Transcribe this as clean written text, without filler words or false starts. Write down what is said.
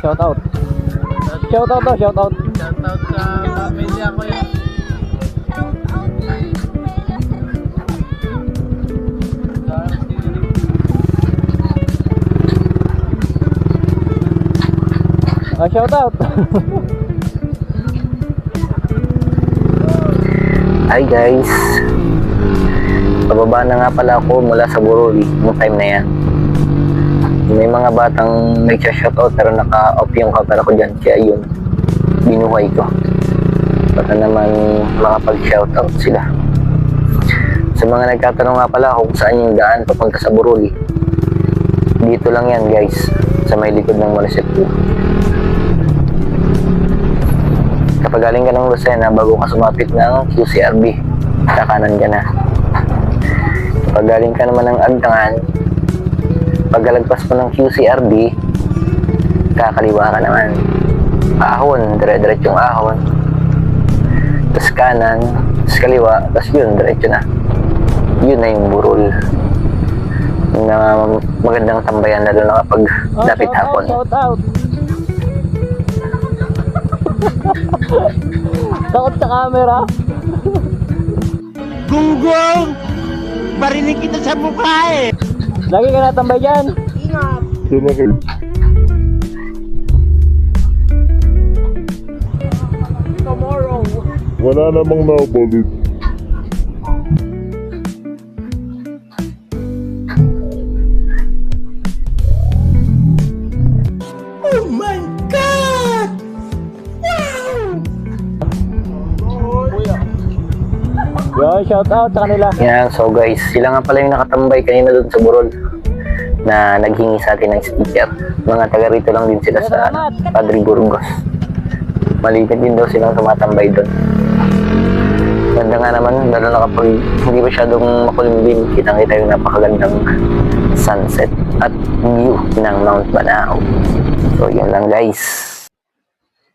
shout out. Shout out daw, shout out. Shout out sa pamilya ko yun. Shout out. Hi guys, pababa na nga pala ako mula sa Burol noong time na yan. May mga batang nagsha-shoutout pero naka-off yung camera ko dyan, kaya yun, binuhay ko para naman makapag-shoutout sila. Sa mga nagtatanong nga pala kung saan yung daan papunta sa Burol, dito lang yan guys, sa may likod ng munisipyo. Kapag galing ka ng Lucena, bago ka sumapit ng QCRB, kakanan ka na. Kapag galing ka naman ng Agdangan, pagkalagpas mo ng QCRB, kakaliwa ka naman. Ahon, dire-diretso yung ahon. Tapos kanan, tapos kaliwa, tapos yun, diretso na. Yun na yung Burol. Na magandang tambayan lalo na kapag dapit hapon. Shout out. Takot sa camera. Gunggong! Barinig kita sa mukha eh! Lagi ka natambay dyan. Tomorrow! Wala namang nabalit. Oh my God! Yo, shout out sa kanila. Yan, so guys, sila nga pala yung nakatambay kanina doon sa Burol na naghingi sa atin ng sticker. Mga taga rito lang din sila sa Padre Burgos. Maliit din daw silang tumatambay doon. Ganda nga naman, lalo na kapag hindi masyadong makulimlim, kitang-kita yung napakagandang sunset at view ng Mount Banao. So, yun lang guys.